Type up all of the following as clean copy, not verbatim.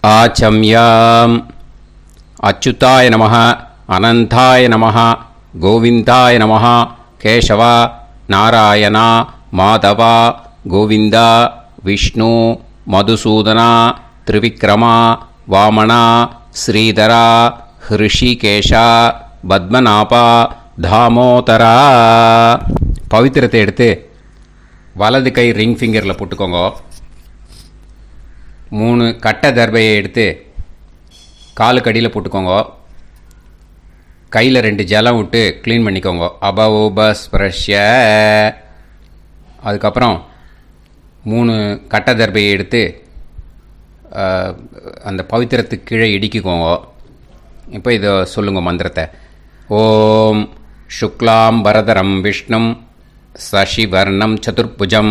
आचम्याम् अच्युताय नमः अनंताय नमः गोविंदाय नमः केशव नारायण माधव गोविंद विष्णु मधुसूदन त्रिविक्रम वामन श्रीधर ऋषिकेश पद्मनाभ दामोदर पवित्रத்தை எடுத்து வலது கை ரிங் ஃபிங்கரில் போட்டுக்கோங்க. 3 கட்டை தர்பையை எடுத்து காலுக்கு அடியில் போட்டுக்கோங்க. கையில் 2 ஜலம் விட்டு க்ளீன் பண்ணிக்கோங்க. அபவோபஸ்பிரஷ்ய. அதுக்கப்புறம் 3 கட்டை தர்பையை எடுத்து அந்த பவித்திரத்துக்கு கீழே இடிக்கிக்கோங்க. இப்போ இதை சொல்லுங்க மந்திரத்தை. ஓம் சுக்லாம் வரதரம் விஷ்ணும் சசிவர்ணம் சதுர்புஜம்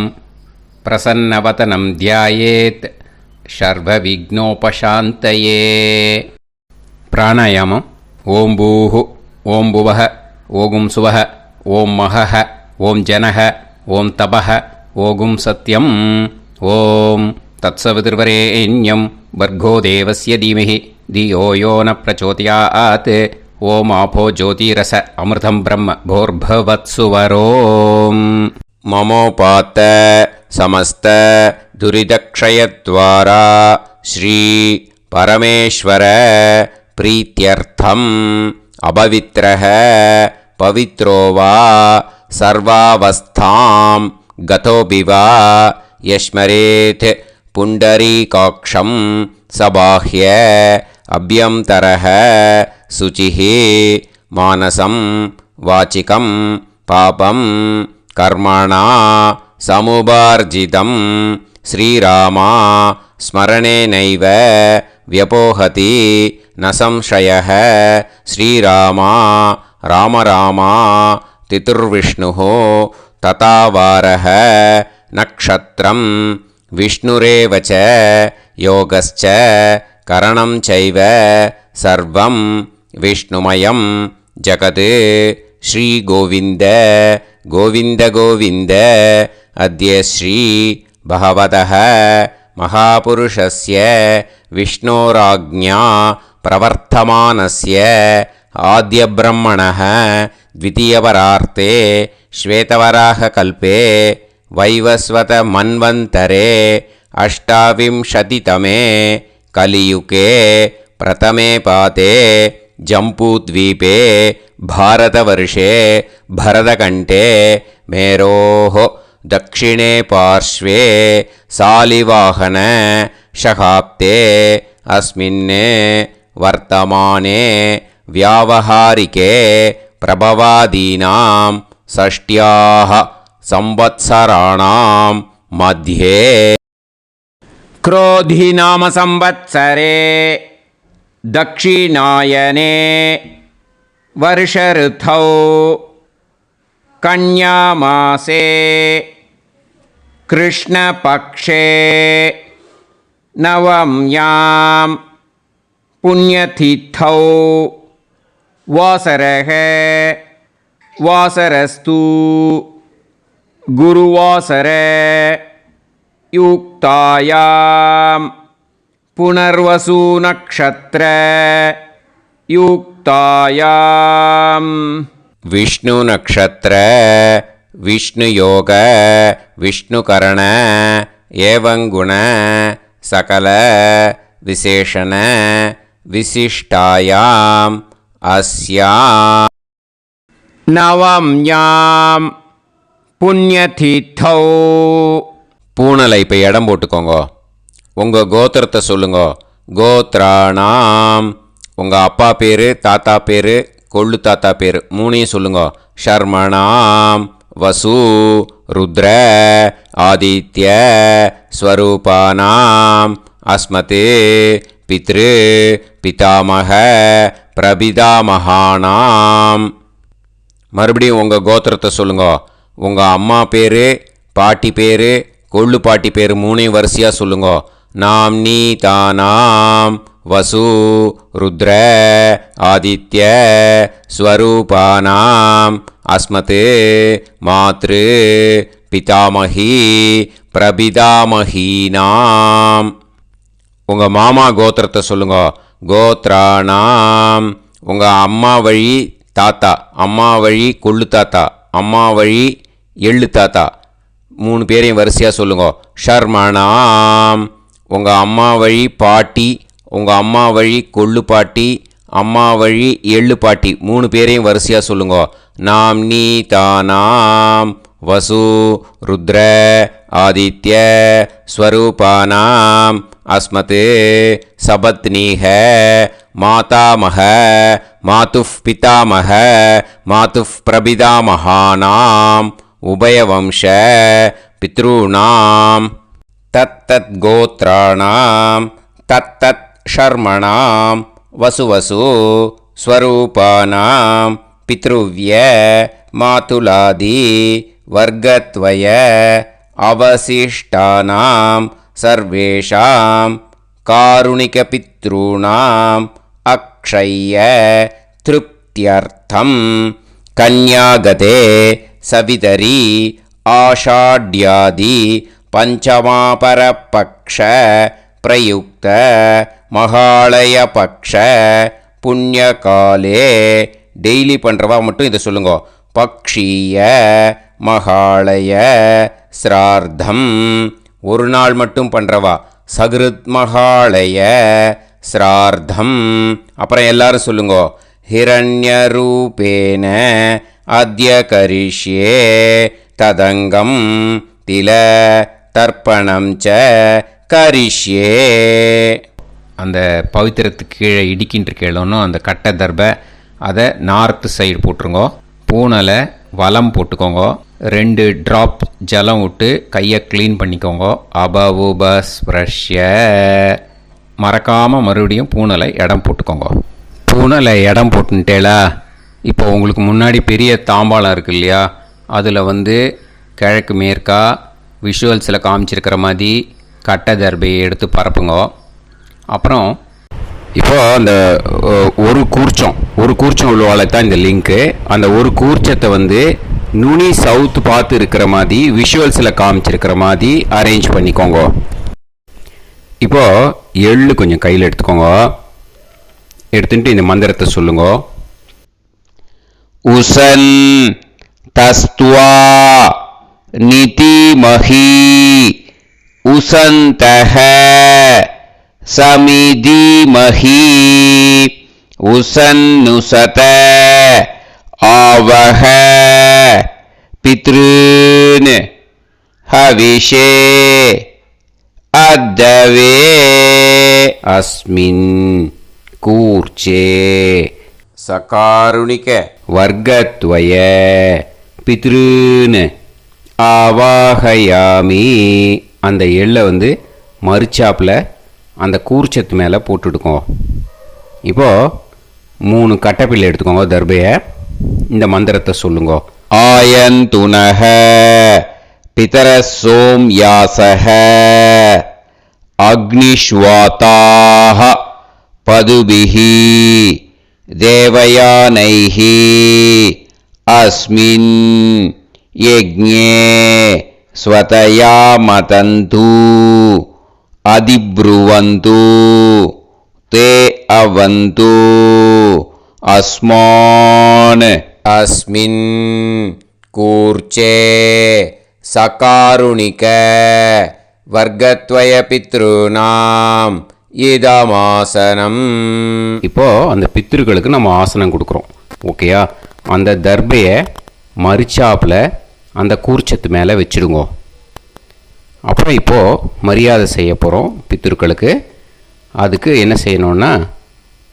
பிரசன்னவதனம் தியாயேத் சர்வ விக்னோபசாந்தயே. பிராணாயாமம். ஓம் பூஹு ஓம் புவஹ ஓகும் சுவஹ ஓம் மஹஹ ஓம் ஜனஹ ஓம் தபஹ ஓகும் சத்யம் ஓம் தத்சவிதுர்வரேண்யம் வர்கோ தேவஸ்ய தீமஹி தியோ யோ ந பிரச்சோதயாத் ஓம் ஆபோ ஜோதிரச அமிர்தம் பிரம்ம போர்பவத்சுவரோம். மமோபாத்த சமஸ்த துரிதக்ஷயத்வாரா ஸ்ரீ பரமேஸ்வர பிரீத்யர்த்தம் அபவித்ரஹ பவித்ரோ வா சர்வாவஸ்தாம் கதோபிவா யஸ்மரேத் புண்டரீகாக்ஷம் சபாஹ்ய அப்யந்தரஹ சுச்சிஹ மானசம் வாச்சிகம் பாபம் கர்மணா சமுபார்ஜிதம் ஸ்ரீராமா ஸ்மரணேனைவ வியபோஹதி ந சம்சயः. ஸ்ரீராமா ராம ராமா திதுர்விஷ்ணுः ததாவாரः நக்ஷத்ரம் விஷ்ணுரேவ ச யோகஸ்ச கரணம் சைவ சர்வம் விஷ்ணுமயம் ஜகத். ஸ்ரீ கோவிந்த கோவிந்த கோவிந்த. அத்ய ஸ்ரீ பகவதः மகாபுருஷஸ்ய விஷ்ணோராஜ்ஞா பிரவர்த்தமானஸ்ய ஆத்யப்ரஹ்மணः த்விதீயபரார்த்தே ஸ்வேதவராககல்பே வைவஸ்வத மன்வந்தரே அஷ்டாவிம்சதிதமே கலியுகே பிரதமே பாதே ஜம்பூத்வீபே பாரதவர்ஷே பரதகண்டே மேரோः दक्षिणे पार्श्वे सालिवाहन शकाब्दे अस्मिन् वर्तमाने व्यावहारिके प्रभवादीनां षष्ट्याः संवत्सराणां मध्ये क्रोधिनाम संवत्सरे दक्षिणायने वर्षऋतौ कन्यामासे कृष्णपक्षे नवम्यां पुण्यतिथौ वासरः वासरस्तु गुरुवासर युक्तायां पुनर्वसु नक्षत्र युक्तायां विष्णु नक्षत्र विष्णु योग विष्णुकरण एवं गुण सकल विशेषण विशिष्टायाम् अस्यां नवम्यां पुण्यतिथौ. பூனலை இப்போ இடம் போட்டுக்கோங்க. உங்கள் கோத்திரத்தை சொல்லுங்க. கோத்ராணாம். உங்கள் அப்பா பேர், தாத்தா பேர், கொள்ளு தாத்தா பேர் 3ஐயும் சொல்லுங்க. ஷர்மணாம் வசு ருத்ர ஆதித்ய ஸ்வரூபானாம் அஸ்மத் பித்ரு பிதாமக பிரபிதாமகானாம். மறுபடியும் உங்கள் கோத்திரத்தை சொல்லுங்க. உங்கள் அம்மா பேர், பாட்டி பேர், கொள்ளு பாட்டி பேர் 3ஐயும் வரிசையாக சொல்லுங்க. நாம் நீ தானாம் वसु रुद्र आदित्य स्वरूपानाम् अस्मत् मातृ पितामही प्रपितामहीनाम्. உங்கள் மாமா கோத்திரத்தை சொல்லுங்க. கோத்ராணாம். உங்கள் அம்மா வழி தாத்தா, அம்மா வழி கொள்ளு தாத்தா, அம்மா வழி எள்ளு தாத்தா, 3 பேரையும் வரிசையாக சொல்லுங்க. ஷர்மணாம். உங்கள் அம்மா வழி பாட்டி, உங்கள் அம்மா வழி கொள்ளு பாட்டி, அம்மா வழி எள்ளு பாட்டி, 3 பேரையும் வரிசையாக சொல்லுங்க. நாம்னி தானாம் வசு ருத்ர ஆதித்ய ஸ்வரூபானாம் அஸ்மத் சபத்னீஹ மாதாமஹ மாதுஃப் பிதாமஹ மாதுஃப் பிரபிதாமஹானாம் உபயவம்ச பித்ருணாம் தத்தத் கோத்ராணாம் தத்தத் ஷர்மணாம் வசுவசு ஸ்வரூபானாம் பித்ருவ்ய மாதுலாதி வர்க்கத்வய அவசிஷ்டானாம் சர்வேஷாம் காருணிகபித்ருணாம் அக்ஷய்ய திருப்தியர்த்தம் கன்யாகதே சவிதரி ஆஷாட்யாதி பஞ்சமாபரபக்ஷ பிரயுக்த மகாலயபக்ஷ புண்ணியகாலே. டெய்லி பண்ணுறவா மட்டும் இதை சொல்லுங்க. பக்ஷீய மகாலய ஸ்ரார்த்தம். ஒரு நாள் மட்டும் பண்ணுறவா சகிருத் மகாலய ஸ்ரார்த்தம். அப்புறம் எல்லாரும் சொல்லுங்க. ஹிரண்யரூபேன அத்ய கரிஷ்யே ததங்கம் தில தர்ப்பணம் ச கரிஷ்யே. அந்த பவித்திரத்துக்கு கீழே இடிக்கின்ற கேளோன்னு அந்த கட்டை தர்பை அதை நார்த்து சைடு போட்டுருங்க. பூனலை வலம் போட்டுக்கோங்க. 2 ட்ராப் ஜலம் விட்டு கையை க்ளீன் பண்ணிக்கோங்க. அபவுபஸ்ப்ரஷ்ய. மறக்காமல் மறுபடியும் பூனலை இடம் போட்டுக்கோங்க. பூனலை இடம் போட்டுட்டேலா. இப்போ உங்களுக்கு முன்னாடி பெரிய தாம்பாளம் இருக்கு இல்லையா, அதில் கிழக்கு மேற்கா விஷுவல்ஸில் காமிச்சிருக்கிற மாதிரி கட்டை தர்பையை எடுத்து பரப்புங்க. அப்புறம் இப்போது அந்த ஒரு கூர்ச்சம் உள்ளவால தான் இந்த லிங்க்கு. அந்த ஒரு கூர்ச்சத்தை நுனி சவுத்து பார்த்து இருக்கிற மாதிரி விஷுவல்ஸில் காமிச்சிருக்கிற மாதிரி அரேஞ்ச் பண்ணிக்கோங்க. இப்போது எள்ளு கொஞ்சம் கையில் எடுத்துக்கோங்க. எடுத்துட்டு இந்த மந்திரத்தை சொல்லுங்க. உசன் தஸ்துவா நிதிமஹி உசந்தஹ சமிதிமஹி உசன்னுசத ஆவஹ பித்ருன் ஹவிஷே அத்தவே அஸ்மின் கூர்ச்சே சகாருணிக வர்க்கத்வய பித்ருன் ஆவாஹயாமி. அந்த எள்ளை மறுச்சாப்பில் அந்த கூர்ச்சத்து மேலே போட்டுடுக்கோங்க. இப்போது 3 கட்டைப்பிள்ளை எடுத்துக்கோங்க. தர்பையை இந்த மந்திரத்தை சொல்லுங்க. ஆயந்துனஹ பிதர சோம்யாசஹ அக்னிஷ்வாதாஹ பதுபிஹி தேவயானைஹி அஸ்மின் யஜ்ஞே ஸ்வதயா மதந்து அதிப்ருவந்து தே அவது அஸ்மான் அஸ்மின் கூர்ச்சே சகாருணிக வர்க்கத்வய பித்ருநாம் இதமாசனம். இப்போது அந்த பித்ருக்களுக்கு நம்ம ஆசனம் கொடுக்குறோம். ஓகேயா? அந்த தர்பையை மறுச்சாப்பில் அந்த கூர்ச்சத்து மேலே வச்சுடுங்க. அப்புறம் இப்போது மரியாதை செய்ய போகிறோம் பித்ருக்களுக்கு. அதுக்கு என்ன செய்யணுன்னா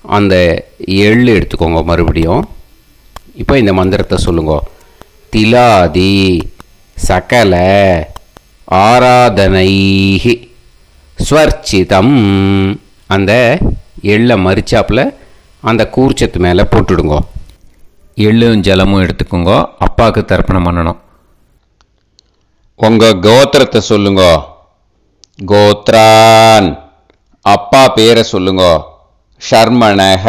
அந்த எள்ளு எடுத்துக்கோங்க. மறுபடியும் இப்போ இந்த மந்திரத்தை சொல்லுங்க. திலாதி சகல ஆராதனைஹி ஸ்வர்ச்சிதம். அந்த எள்ளை மரிச்சாப்பில் அந்த கூர்ச்சத்து மேலே போட்டுடுங்க. எள்ளும் ஜலமும் எடுத்துக்கோங்க. அப்பாவுக்கு தர்ப்பணம் பண்ணணும். உங்கள் கோத்திரத்தை சொல்லுங்க. கோத்ரான். அப்பா பேரை சொல்லுங்க. ஷர்மணஹ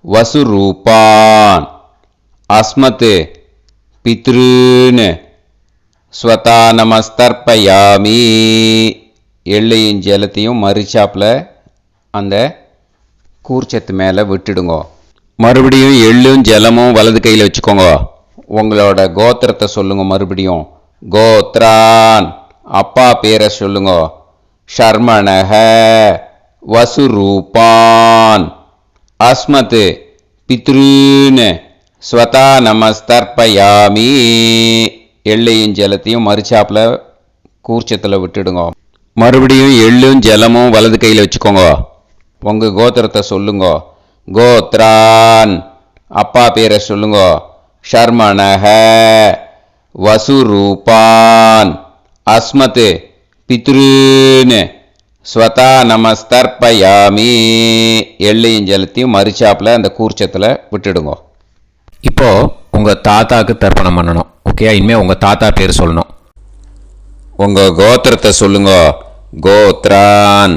வசுரூபான் அஸ்மத் பித்ருன் ஸ்வதா நமஸ்தர்ப்பயாமி. எள்ளையும் ஜலத்தையும் மறிச்சாப்பில் அந்த கூர்ச்சத்து மேலே விட்டுடுங்க. மறுபடியும் எள்ளும் ஜலமும் வலது கையில் வச்சுக்கோங்க. உங்களோட கோத்திரத்தை சொல்லுங்க. மறுபடியும் கோத்ரான், அப்பா பேரை சொல்லுங்க. ஷர்மணஹ, வசுரூபான், அஸ்மத், பித்ருன்னு ஸ்வதா நமஸ்தர்ப்பயாமி. எள்ளையும் ஜலத்தையும் மறிச்சாப்பில் கூர்ச்சத்தில் விட்டுடுங்க. மறுபடியும் எள்ளும் ஜலமும் வலது கையில் வச்சுக்கோங்க. உங்கள் கோத்திரத்தை சொல்லுங்க. கோத்ரான், அப்பா பேரை சொல்லுங்க. ஷர்மணஹ, வசுரூபான், அஸ்மத், பித்ருன்னு ஸ்வதா நமஸ்தர்ப்பயாமி. எள்ளையும் ஜலத்தையும் மறிச்சாப்பில் அந்த கூர்ச்சத்தில் விட்டுடுங்க. இப்போது உங்கள் தாத்தாவுக்கு தர்ப்பணம் பண்ணணும். ஓகே, இனிமேல் உங்கள் தாத்தா பேர் சொல்லணும். உங்கள் கோத்திரத்தை சொல்லுங்க. கோத்ரான்,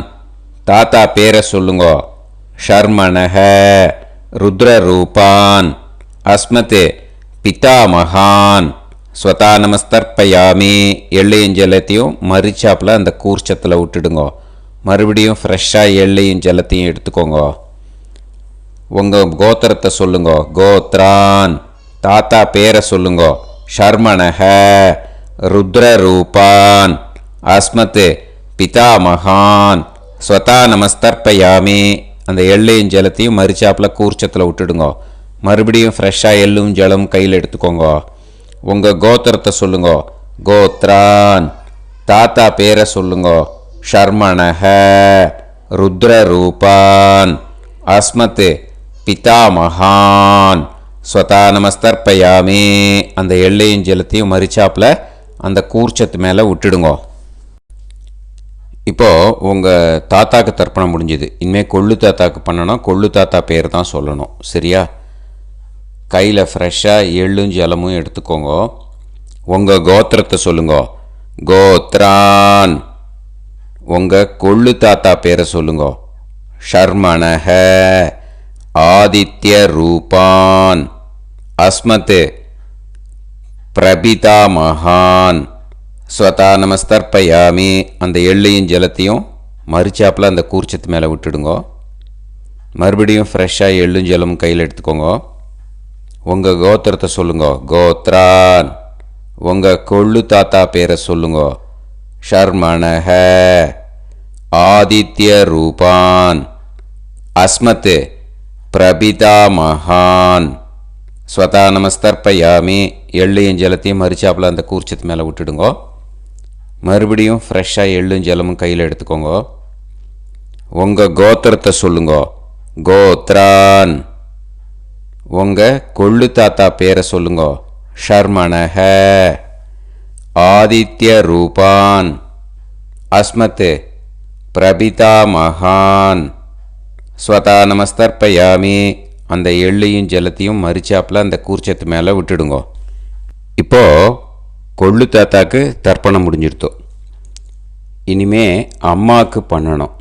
தாத்தா பேரை சொல்லுங்க. ஷர்மணஹ, ருத்ரரூபான், அஸ்மத், பிதாமகான், ஸ்வதா நமஸ்தர்ப்பயாமி. எள்ளையும் ஜலத்தையும் மறிச்சாப்பில் அந்த கூர்ச்சத்தில் விட்டுடுங்க. மறுபடியும் ஃப்ரெஷ்ஷாக எள்ளையும் ஜலத்தையும் எடுத்துக்கோங்க. உங்கள் கோத்திரத்தை சொல்லுங்க. கோத்ரான், தாத்தா பேரை சொல்லுங்க. ஷர்மணஹ, ருத்ரரூபான், அஸ்மத், பிதாமகான், ஸ்வதா நமஸ்தர்ப்பயாமி. அந்த எள்ளையும் ஜலத்தையும் மறிச்சாப்பில் கூர்ச்சத்தில் விட்டுடுங்க. மறுபடியும் ஃப்ரெஷ்ஷாக எள்ளும் ஜலம் கையில் எடுத்துக்கோங்க. உங்கள் கோத்திரத்தை சொல்லுங்க. கோத்ரான், தாத்தா பேரை சொல்லுங்க. ஷர்மணஹ, ருத்ரரூபான், அஸ்மத், பிதாமகான், ஸ்வதா நமஸ்தர்ப்பயாமி. அந்த எள்ளையும் ஜலத்தையும் மறிச்சாப்பில் அந்த கூர்ச்சத்து மேலே விட்டுடுங்க. இப்போது உங்கள் தாத்தாக்கு தர்ப்பணம் முடிஞ்சுது. இனிமேல் கொள்ளு தாத்தாக்கு பண்ணணும். கொள்ளு தாத்தா பேர் தான் சொல்லணும். சரியா? கையில் ஃப்ரெஷ்ஷாக எள்ளும் ஜலமும் எடுத்துக்கோங்க. உங்கள் கோத்திரத்தை சொல்லுங்க. கோத்ரான், உங்கள் கொள்ளு தாத்தா பேரை சொல்லுங்க. ஷர்மணஹ, ஆதித்ய ரூபான், அஸ்மத், பிரபிதாமகான், ஸ்வதா நமஸ்தர்ப்பயாமி. அந்த எள்ளையும் ஜலத்தையும் மறிச்சாப்பில் அந்த கூர்ச்சத்து மேலே விட்டுடுங்க. மறுபடியும் ஃப்ரெஷ்ஷாக எள்ளும் ஜலமும் கையில் எடுத்துக்கோங்க. உங்கள் கோத்திரத்தை சொல்லுங்க. கோத்ரான், உங்கள் கொள்ளு தாத்தா பேரை சொல்லுங்க. ஷர்மணஹ, ஆதித்ய ரூபான், அஸ்மத், பிரபிதாமகான், ஸ்வதா நமஸ்தர்ப்பயாமி. எள்ளையும் ஜலத்தையும் மறிச்சாப்பில் அந்த கூர்ச்சத்து மேலே விட்டுடுங்க. மறுபடியும் ஃப்ரெஷ்ஷாக எள்ளும் ஜலமும் கையில் எடுத்துக்கோங்க. உங்கள் கோத்திரத்தை சொல்லுங்க. கோத்ரான், உங்கள் கொள்ளு தாத்தா பேரை சொல்லுங்க. ஷர்மணஹ, ஆதித்ய ரூபான், அஸ்மத், பிரபிதாமகான், ஸ்வதா நமஸ்தர்ப்பயாமி. அந்த எள்ளையும் ஜலத்தையும் மறிச்சாப்பில் அந்த கூர்ச்சத்து மேலே விட்டுடுங்க. இப்போது கொள்ளு தாத்தாக்கு தர்ப்பணம் முடிஞ்சிருத்தோம். இனிமே அம்மாவுக்கு பண்ணணும்.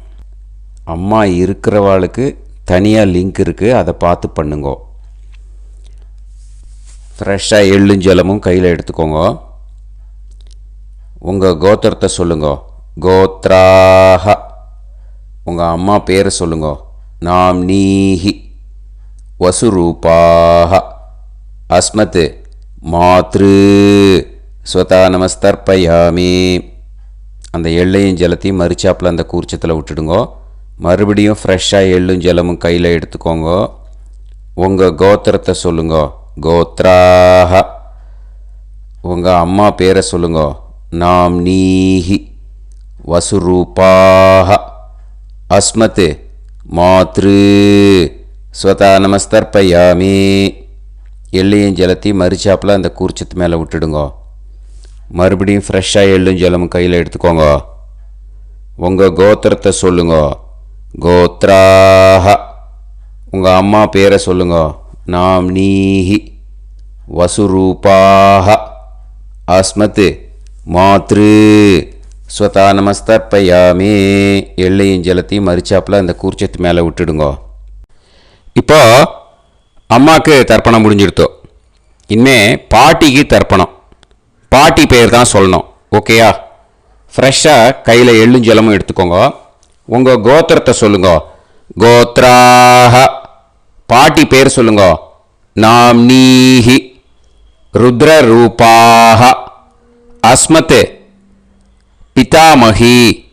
அம்மா இருக்கிறவாளுக்கு தனியாக லிங்க் இருக்குது, அதை பார்த்து பண்ணுங்க. ஃப்ரெஷ்ஷாக எள்ளும் ஜலமும் கையில் எடுத்துக்கோங்க. உங்கள் கோத்திரத்தை சொல்லுங்க. கோத்ராஹ, உங்கள் அம்மா பேரை சொல்லுங்க. நாம்னீஹி, வசுரூபாஹ, அஸ்மத், மாத்ரு, ஸ்வதா நமஸ்தர்ப்பயாமி. அந்த எள்ளையும் ஜலத்தையும் மறிச்சாப்பில் அந்த கூர்ச்சத்தில் விட்டுடுங்க. மறுபடியும் ஃப்ரெஷ்ஷாக எள்ளும் ஜலமும் கையில் எடுத்துக்கோங்க. உங்கள் கோத்திரத்தை சொல்லுங்க. கோத்ராஹ, உங்கள் அம்மா பேரை சொல்லுங்க. நாம்னீஹி, வசுரூபாஹ, அஸ்மத், மாத்ரு, ஸ்வதா நமஸ்தர்ப்பயாமி. எள்ளையும் ஜலத்தையும் மறிச்சாப்பில் அந்த கூர்ச்சத்து மேலே விட்டுடுங்க. மறுபடியும் ஃப்ரெஷ்ஷாக எள்ளும் ஜலமும் கையில் எடுத்துக்கோங்க. உங்கள் கோத்திரத்தை சொல்லுங்க. கோத்ராஹ, உங்கள் அம்மா பேரை சொல்லுங்க. நாம்னீஹி, வசுரூபாஹ, அஸ்மத், மாத்ரு, ஸ்வதா நமஸ்தர்ப்பயாமி. எள்ளையும் ஜலத்தையும் மறிச்சாப்பில் அந்த கூர்ச்சத்து மேலே விட்டுடுங்க. இப்போ அம்மாவுக்கு தர்ப்பணம் முடிஞ்சிடுத்தோம். இனிமே பாட்டிக்கு தர்ப்பணம். பாட்டி பேர் தான் சொல்லணும். ஓகேயா? ஃப்ரெஷ்ஷாக கையில் எள்ளும் ஜலமும் எடுத்துக்கோங்க. உங்கள் கோத்திரத்தை சொல்லுங்க. கோத்ராஹ. பாட்டி பேர் சொல்லுங்க. நாம்னீஹி. ருத்ர ரூபாஹ. அஸ்மத் பிதாமகி.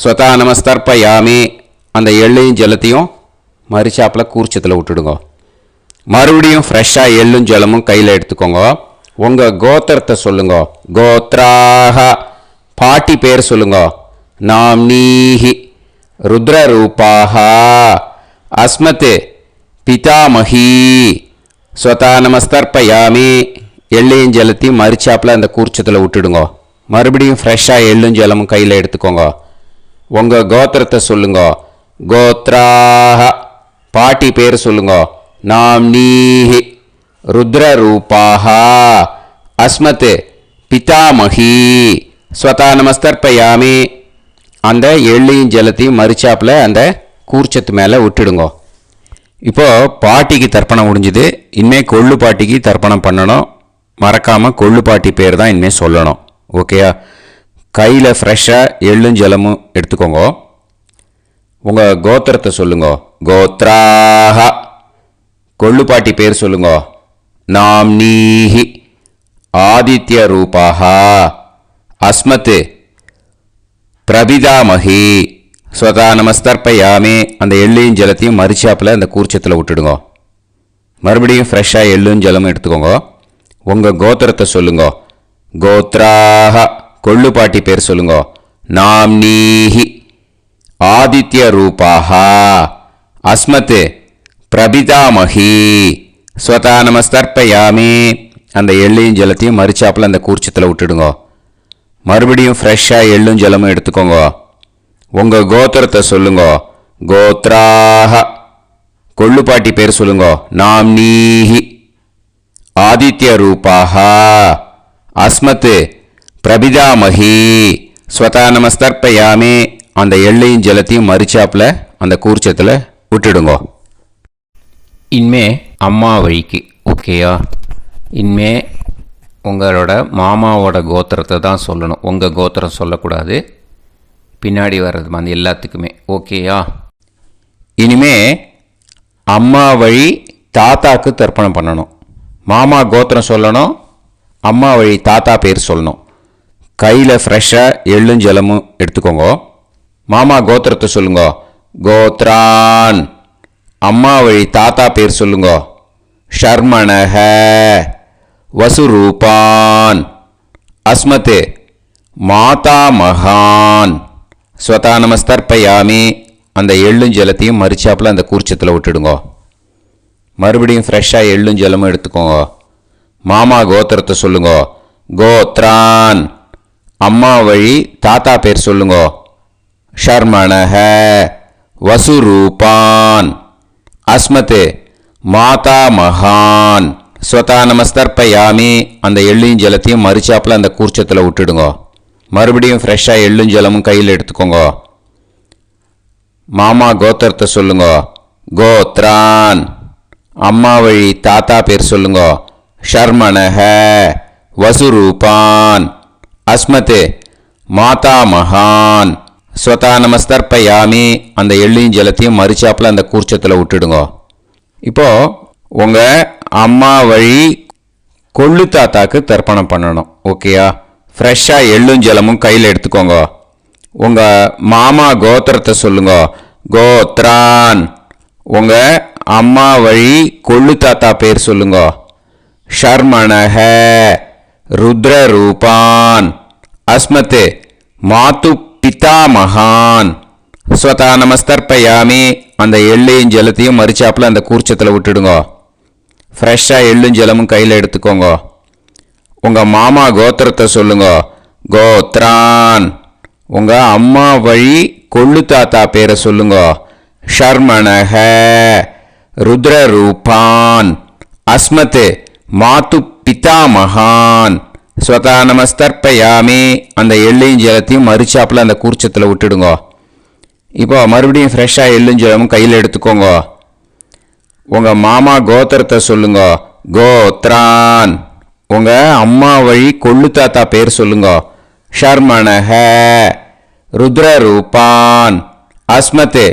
ஸ்வதா நமஸ்தர்ப்பயாமி. அந்த எள்ளையும் ஜலத்தையும் மரிச்சாப்பில் கூர்ச்சத்தில் விட்டுடுங்க. மறுபடியும் ஃப்ரெஷ்ஷாக எள்ளும் ஜலமும் கையில் எடுத்துக்கோங்க. உங்கள் கோத்திரத்தை சொல்லுங்க. கோத்ராஹ. பாட்டி பேர் சொல்லுங்க. நாம்னீஹி. ருத்ர ரூபாஹ. அஸ்மத் பிதாமகி. ஸ்வதா நமஸ்தர்ப்பயாமி. எள்ளையும் ஜலத்தையும் மரிச்சாப்பில் அந்த கூர்ச்சத்தில் விட்டுடுங்க. மறுபடியும் ஃப்ரெஷ்ஷாக எள்ளும் ஜலமும் கையில் எடுத்துக்கோங்க. உங்கள் கோத்திரத்தை சொல்லுங்க. கோத்ராஹ. பாட்டி பேர் சொல்லுங்க. நாம்னீஹி. ருத்ர ரூபாஹ. அஸ்மத் பிதாமகி. ஸ்வதா நமஸ்தர்ப்பயாமி. அந்த எள்ளையும் ஜலத்தையும் மரிச்சாப்பில் அந்த கூர்ச்சத்து மேலே விட்டுடுங்க. இப்போது பாட்டிக்கு தர்ப்பணம் முடிஞ்சுது. இனிமேல் கொள்ளு பாட்டிக்கு தர்ப்பணம் பண்ணணும். மறக்காமல் கொள்ளு பாட்டி பேர் தான் இனிமேல் சொல்லணும். ஓகேயா? கையில் ஃப்ரெஷ்ஷாக எள்ளும் ஜலமும் எடுத்துக்கோங்க. உங்கள் கோத்திரத்தை சொல்லுங்க. கோத்ராஹ. கொள்ளு பாட்டி பேர் சொல்லுங்க. நாம்னீஹி. ஆதித்ய ரூபாஹ. அஸ்மத் பிரபிதாமகி. ஸ்வதா நமஸ்தர்ப்பயாமி. அந்த எள்ளையும் ஜலத்தையும் மரிச்சாப்பில் அந்த கூர்ச்சத்தில் விட்டுடுங்க. மறுபடியும் ஃப்ரெஷ்ஷாக எள்ளும் ஜலமும் எடுத்துக்கோங்க. உங்கள் கோத்திரத்தை சொல்லுங்க. கோத்ராஹ. கொள்ளு பாட்டி பேர் சொல்லுங்க. நாம்னீஹி. ஆதித்ய ரூபாஹ. அஸ்மத் பிரபிதாமகி. ஸ்வதா நமஸ்தர்ப்பயாமி. அந்த எள்ளையும் ஜலத்தையும் மரிச்சாப்பில் அந்த கூர்ச்சத்தில் விட்டுடுங்க. மறுபடியும் ஃப்ரெஷ்ஷாக எள்ளும் ஜலமும் எடுத்துக்கோங்க. உங்கள் கோத்திரத்தை சொல்லுங்க. கோத்ராஹ. கொள்ளு பாட்டி பேர் சொல்லுங்க. நாம்னீஹி. ஆதித்ய ரூபாஹ. அஸ்மத் பிரபிதாமகி. ஸ்வதா நமஸ்தர்ப்பயாமி. அந்த எள்ளையும் ஜலத்தையும் மரிச்சாப்பில் அந்த கூர்ச்சத்தில் விட்டுடுங்க. இனிமே அம்மா வழிக்கு. ஓகேயா? இனிமே உங்களோட மாமாவோட கோத்திரத்தை தான் சொல்லணும். உங்கள் கோத்திரம் சொல்லக்கூடாது. பின்னாடி வர்றது அந்த எல்லாத்துக்குமே. ஓகேயா? இனிமே அம்மா வழி தாத்தாக்கு தர்ப்பணம் பண்ணணும். மாமா கோத்திரம் சொல்லணும். அம்மா வழி தாத்தா பேர் சொல்லணும். கையில் ஃப்ரெஷ்ஷாக எள்ளும் ஜலமும் எடுத்துக்கோங்க. மாமா கோத்திரத்தை சொல்லுங்க. கோத்ரான். அம்மா வழி தாத்தா பேர் சொல்லுங்க. ஷர்மணஹ. வசுரூபான். அஸ்மத் மாதா மகான். ஸ்வதா நமஸ்தர்ப்பயாமி. அந்த எள்ளும் ஜலத்தையும் மரிச்சாப்பில் அந்த கூர்ச்சத்தில் விட்டுடுங்க. மறுபடியும் ஃப்ரெஷ்ஷாக எள்ளும் ஜலமும் எடுத்துக்கோங்க. மாமா கோத்திரத்தை சொல்லுங்க. கோத்ரான். அம்மா வழி தாத்தா பேர் சொல்லுங்க. ஷர்மணஹ. வசுரூபான். அஸ்மத் மாதா மகான். ஸ்வதா நமஸ்தர்ப்பயாமி. அந்த எள்ளையும் ஜலத்தையும் மரிச்சாப்பில் அந்த கூர்ச்சத்தில் விட்டுடுங்க. மறுபடியும் ஃப்ரெஷ்ஷாக எள்ளும் ஜலமும் கையில் எடுத்துக்கோங்க. மாமா கோத்திரத்தை சொல்லுங்க. கோத்ரான். அம்மா வழி தாத்தா பேர் சொல்லுங்க. ஷர்மணஹ. வசுரூபான். அஸ்மத் மாதா மகான். ஸ்வதா நமஸ்தர்ப்பயாமி. அந்த எள்ளையும் ஜலத்தையும் மரிச்சாப்பில் அந்த கூர்ச்சத்தில் விட்டுடுங்க. இப்போது உங்கள் அம்மா வழி கொள்ளு தாத்தாக்கு தர்ப்பணம் பண்ணணும். ஓகேயா? ஃப்ரெஷ்ஷாக எள்ளும் ஜலமும் கையில் எடுத்துக்கோங்க. உங்கள் மாமா கோத்திரத்தை சொல்லுங்க. கோத்ரான். உங்கள் அம்மா வழி கொள்ளு தாத்தா பேர் சொல்லுங்க. ஷர்மணஹ. ருத்ர ரூபான். அஸ்மத் மாது பிதாமகான். ஸ்வதா நமஸ்தர்ப்பயாமி. அந்த எள்ளையும் ஜலத்தையும் மரிச்சாப்பில் அந்த கூர்ச்சத்தில் விட்டுடுங்க. ஃப்ரெஷ்ஷாக எள்ளும் ஜலமும் கையில் எடுத்துக்கோங்க. உங்கள் மாமா கோத்திரத்தை சொல்லுங்க. கோத்ரான். உங்கள் அம்மா வழி கொள்ளு தாத்தா பேரை சொல்லுங்க. ஷர்மணஹ. ருத்ர ரூபான். அஸ்மத் மாது பிதாமகான். ஸ்வதா நமஸ்தர்ப்பயாமி. அந்த எள்ளையும் ஜலத்தையும் மரிச்சாப்பில் அந்த கூர்ச்சத்தில் விட்டுடுங்க. இப்போ மறுபடியும் ஃப்ரெஷ்ஷாக எள்ளும் ஜலமும் கையில் எடுத்துக்கோங்க. உங்கள் மாமா கோத்திரத்தை சொல்லுங்க. கோத்ரான். உங்கள் அம்மா வழி கொள்ளு தாத்தா பேர் சொல்லுங்க. ஷர்மணஹ ருத்ரரூபான் அஸ்மத்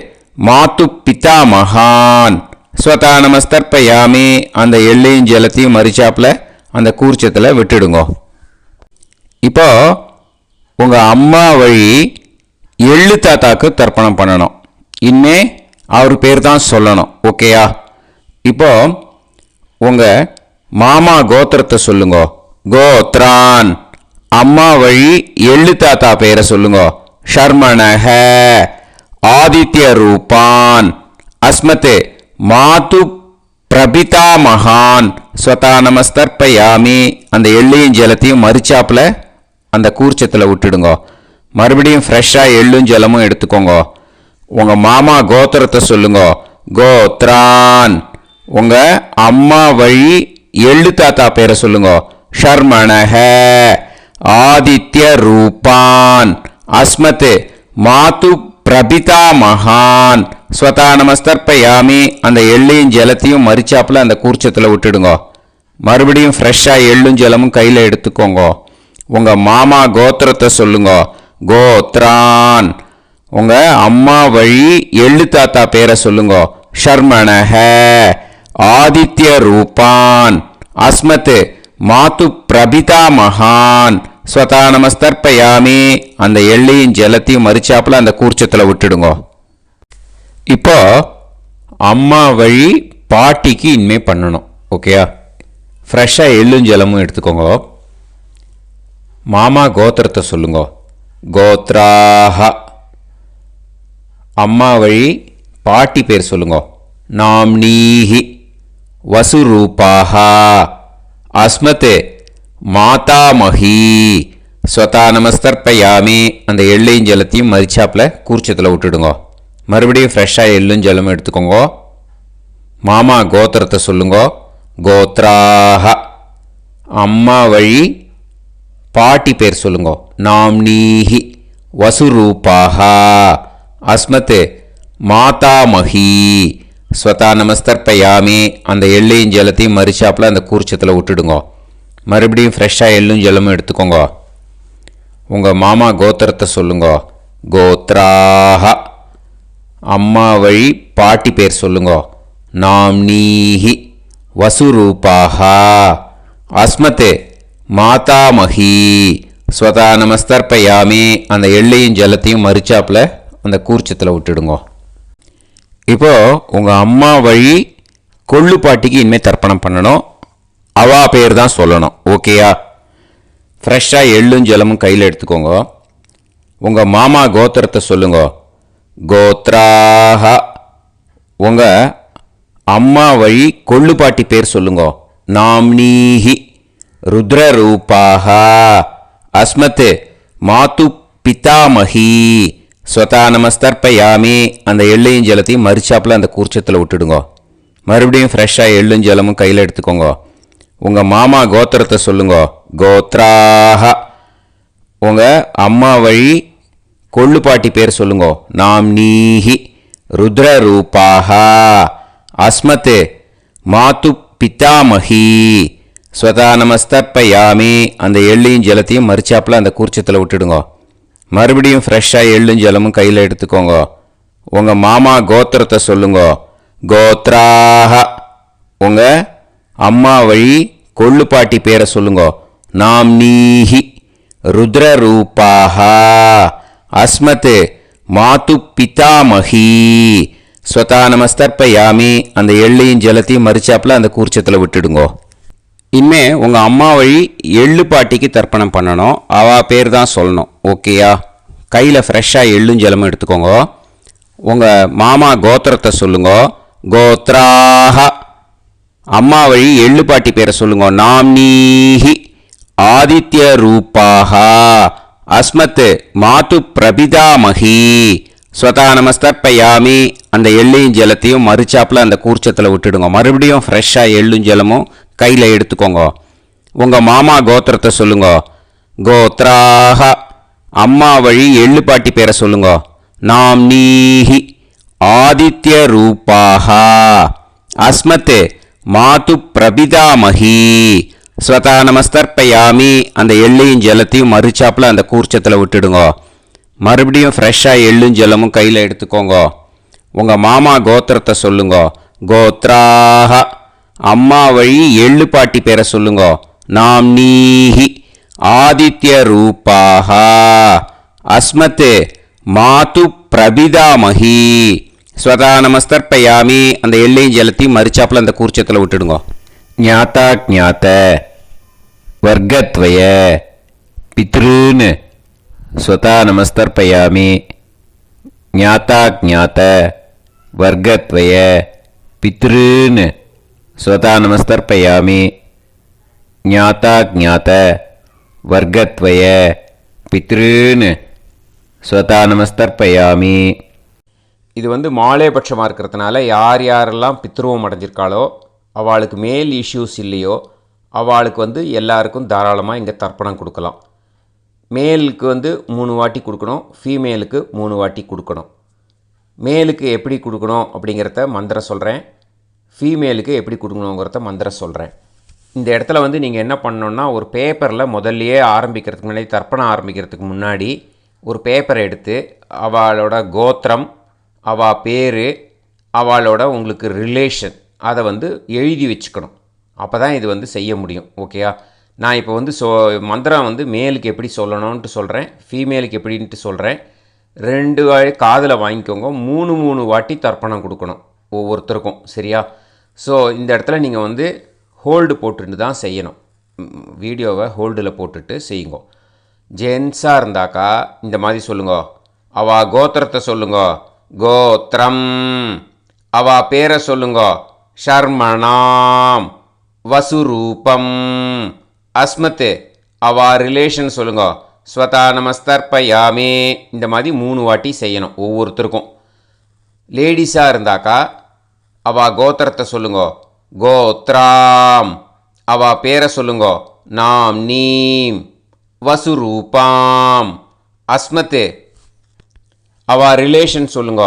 மாத்து பிதாமகான் ஸ்வதா நமஸ்தர்ப்பயாமி. அந்த எள்ளையும் ஜலத்தையும் மறிச்சாப்புல அந்த கூர்ச்சத்தில் விட்டுடுங்க. இப்போ உங்கள் அம்மா வழி எள்ளு தாத்தாக்கு தர்ப்பணம் பண்ணணும். இனிமே அவர் பேர் தான் சொல்லணும். ஓகேயா? இப்போ உங்கள் மாமா கோத்திரத்தை சொல்லுங்க. கோத்ரான். அம்மா வழி எள்ளு தாத்தா பேரை சொல்லுங்க. ஷர்மணஹ ஆதித்ய ரூபான் அஸ்மத் மாது பிரபிதா மகான் ஸ்வதா நமஸ்தர்ப்பயாமி. அந்த எள்ளையும் ஜலத்தையும் மறிச்சாப்புல அந்த கூர்ச்சத்தில் விட்டுடுங்க. மறுபடியும் ஃப்ரெஷ்ஷாக எள்ளும் ஜலமும் எடுத்துக்கோங்க. உங்கள் மாமா கோத்திரத்தை சொல்லுங்க. கோத்ரான். உங்கள் அம்மா வழி எள்ளு தாத்தா பேரை சொல்லுங்க. ஷர்மணஹ ஆதித்ய ரூபான் அஸ்மத் மாது பிரபிதா மகான் ஸ்வதா நமஸ்தர்ப்பயாமி. அந்த எள்ளையும் ஜலத்தையும் மறிச்சாப்புல அந்த கூர்ச்சத்தில் விட்டுடுங்க. மறுபடியும் ஃப்ரெஷ்ஷாக எள்ளும் ஜலமும் கையில் எடுத்துக்கோங்க. உங்கள் மாமா கோத்திரத்தை சொல்லுங்க. கோத்ரான். உங்கள் அம்மா வழி எள்ளு தாத்தா பேரை சொல்லுங்க. ஷர்மணஹ ஆதித்ய ரூபான் அஸ்மத் மாது பிரபிதா மகான் ஸ்வதா நமஸ்தர்ப்பயாமி. அந்த எள்ளையும் ஜலத்தையும் மறிச்சாப்புல அந்த கூர்ச்சத்தில் விட்டுடுங்க. இப்போ அம்மா வழி பாட்டிக்கு இனிமே பண்ணணும். ஓகேயா? ஃப்ரெஷ்ஷாக எள்ளும் ஜலமும் எடுத்துக்கோங்க. மாமா கோத்திரத்தை சொல்லுங்க. கோத்ராஹ. அம்மா வழி பாட்டி பேர் சொல்லுங்க. நாம்னீஹி வசுரூபாஹ அஸ்மத் மாதாமஹி ஸ்வதா நமஸ்தர்ப்பயாமி. அந்த எள்ளையும் ஜலத்தையும் மறிச்சாப்புல கூர்ச்சத்தில் விட்டுடுங்க. மறுபடியும் ஃப்ரெஷ்ஷாக எள்ளும் ஜலமும் எடுத்துக்கோங்க. மாமா கோத்திரத்தை சொல்லுங்க. கோத்ராஹ. அம்மா வழி பாட்டி பேர் சொல்லுங்க. நாம்னீஹி வசுரூபாஹ அஸ்மத் மாதாமஹி ஸ்வதா நமஸ்தர்ப்பயாமி. அந்த எள்ளையும் ஜலத்தையும் மறிச்சாப்புல அந்த கூர்ச்சத்தில் விட்டுடுங்க. மறுபடியும் ஃப்ரெஷ்ஷாக எள்ளும் ஜலமும் எடுத்துக்கோங்க. உங்கள் மாமா கோத்திரத்தை சொல்லுங்க. கோத்ராஹ. அம்மா வழி பாட்டி பேர் சொல்லுங்க. நாம்னீஹி வசுரூபாஹ அஸ்மத் மாதாமஹி ஸ்வதா நமஸ்தர்ப்பயாமி. அந்த எள்ளையும் ஜலத்தையும் மறிச்சாப்புல அந்த கூர்ச்சத்தில் விட்டுடுங்க. இப்போ உங்கள் அம்மா வழி கொள்ளு பாட்டிக்கு இனிமேல் தர்ப்பணம் பண்ணணும். அவா பேர் தான் சொல்லணும். ஓகேயா? ஃப்ரெஷ்ஷாக எள்ளும் ஜலமும் கையில் எடுத்துக்கோங்க. உங்கள் மாமா கோத்திரத்தை சொல்லுங்க. கோத்ராஹ. உங்கள் அம்மா வழி கொள்ளு பாட்டி பேர் சொல்லுங்க. நாம்னீஹி ருத்ரரூபாஹ அஸ்மத் மாது பிதாமஹி ஸ்வதா நமஸ்தர்ப்பயாமி. அந்த எள்ளையும் ஜலத்தையும் மறிச்சாப்புல அந்த கூர்ச்சத்தில் விட்டுடுங்க. மறுபடியும் ஃப்ரெஷ்ஷாக எள்ளும் ஜலமும் கையில் எடுத்துக்கோங்க. உங்கள் மாமா கோத்திரத்தை சொல்லுங்க. கோத்ராஹ. உங்கள் அம்மா வழி கொள்ளு பாட்டி பேர் சொல்லுங்க. நாம்னீஹி ருத்ரரூபாஹ அஸ்மத் மாது பிதாமஹி ஸ்வதா நமஸ்தர்ப்பயாமி. அந்த எள்ளையும் ஜலத்தையும் மறிச்சாப்புல அந்த கூர்ச்சத்தில் விட்டுடுங்க. மறுபடியும் ஃப்ரெஷ்ஷாக எள்ளும் ஜலமும் கையில் எடுத்துக்கோங்க. உங்கள் மாமா கோத்திரத்தை சொல்லுங்க. கோத்ராஹ. உங்கள் அம்மா வழி கொள்ளு பாட்டி பேரை சொல்லுங்க. நாம்னீஹி ருத்ரரூபாஹ அஸ்மத் மாது பிதாமஹி ஸ்வதா நமஸ்தர்ப்பயாமி. அந்த எள்ளையும் ஜலத்தையும் மறிச்சாப்புல அந்த கூர்ச்சத்தில் விட்டுடுங்க. இனிமே உங்கள் அம்மா வழி எள்ளு பாட்டிக்கு தர்ப்பணம் பண்ணணும். அவா பேர் தான் சொல்லணும். ஓகேயா? கையில் ஃப்ரெஷ்ஷாக எள்ளும் ஜலமும் எடுத்துக்கோங்க. உங்கள் மாமா கோத்திரத்தை சொல்லுங்க. கோத்ராஹ. அம்மா வழி எள்ளு பாட்டி பேரை சொல்லுங்க. நாம்னீஹி ஆதித்ய ரூபாஹ அஸ்மத் மாது பிரபிதாமஹி ஸ்வதா நமஸ்தர்ப்பயாமி. அந்த எள்ளையும் ஜலத்தையும் மறிச்சாப்புல அந்த கூர்ச்சத்தில் விட்டுடுங்க. மறுபடியும் ஃப்ரெஷ்ஷாக எள்ளும் ஜலமும் கையில் எடுத்துக்கோங்க. உங்கள் மாமா கோத்திரத்தை சொல்லுங்க. கோத்ராஹ. அம்மா வழி எள்ளு பாட்டி பேரை சொல்லுங்க. நாம்னீஹி ஆதித்ய ரூபாஹ அஸ்மத் மாது பிரபிதாமஹி ஸ்வதா நமஸ்தர்ப்பயாமி. அந்த எள்ளையும் ஜலத்தையும் மறுச்சாப்பில் அந்த கூர்ச்சத்தில் விட்டுடுங்க. மறுபடியும் ஃப்ரெஷ்ஷாக எள்ளும் ஜலமும் கையில் எடுத்துக்கோங்க. உங்கள் மாமா கோத்திரத்தை சொல்லுங்க. கோத்ராக. அம்மா வழி எள்ளு பாட்டி பேரை சொல்லுங்க. நாம் நீஹி ஆதித்ய ரூபாக. அஸ்மத் மாது பிரபிதாமகி. ஸ்வதா நமஸ்தர்ப்பயாமி. அந்த எள்ளையும் ஜலத்தையும் மறுச்சாப்பில் அந்த கூர்ச்சத்தில் விட்டுடுங்க. ஞாதா ஞாத வர்க்கத்வய பித்ருன் ஸ்வதா நமஸ்தர்ப்பயாமி. ஞாதா ஞாத வர்க்கத்வய பித்ருன் ஸ்வதா நமஸ்தர்ப்பயாமி. ஞாதா ஞாத வர்க்கத்வய பித்ருன் ஸ்வதா நமஸ்தர்ப்பயாமி. இது மாலைபட்சமாக இருக்கிறதுனால யார் யாரெல்லாம் பித்ருவம் அடைஞ்சிருக்காளோ அவளுக்கு மேல் இஷ்யூஸ் இல்லையோ அவளுக்கு எல்லாருக்கும் தாராளமாக இங்கே தர்ப்பணம் கொடுக்கலாம். மேலுக்கு 3 வாட்டி கொடுக்கணும், ஃபீமேலுக்கு 3 வாட்டி கொடுக்கணும். மேலுக்கு எப்படி கொடுக்கணும் அப்படிங்கிறத மந்திரம் சொல்கிறேன், ஃபீமேலுக்கு எப்படி கொடுக்கணுங்கிறத மந்திரம் சொல்கிறேன். இந்த இடத்துல நீங்கள் என்ன பண்ணணுன்னா, ஒரு பேப்பரில் முதல்லையே ஆரம்பிக்கிறதுக்கு முன்னாடி, தர்ப்பணம் ஆரம்பிக்கிறதுக்கு முன்னாடி ஒரு பேப்பரை எடுத்து அவளோட கோத்திரம், அவள் பேர், அவளோட உங்களுக்கு ரிலேஷன் அதை எழுதி வச்சுக்கணும். அப்போ தான் இது செய்ய முடியும். ஓகேயா? நான் இப்போ மந்திரம் மேலுக்கு எப்படி சொல்லணும்ன்ட்டு சொல்கிறேன், ஃபீமேலுக்கு எப்படின்ட்டு சொல்கிறேன். 2 காதில் வாங்கிக்கோங்க. 3 வாட்டி தர்ப்பணம் கொடுக்கணும் ஒவ்வொருத்தருக்கும். சரியா? ஸோ இந்த இடத்துல நீங்கள் ஹோல்டு போட்டுட்டு தான் செய்யணும். வீடியோவை ஹோல்டில் போட்டுட்டு செய்யுங்க. ஜென்ஸாக இருந்தாக்கா இந்த மாதிரி சொல்லுங்க. அவா கோத்திரத்தை சொல்லுங்க. கோத்திரம். அவா பேரை சொல்லுங்க. ஷர்மணாம் வசுரூபம். அஸ்மத். அவா ரிலேஷன் சொல்லுங்க. ஸ்வதா நமஸ்தர்ப்பயாமி. இந்த மாதிரி 3 வாட்டி செய்யணும் ஒவ்வொருத்தருக்கும். லேடிஸாக இருந்தாக்கா அவா கோத்திரத்தை சொல்லுங்க. கோத்ராம். அவா பேரை சொல்லுங்க. நாம் நீம் வசுரூபாம். அஸ்மத். அவா ரிலேஷன் சொல்லுங்க.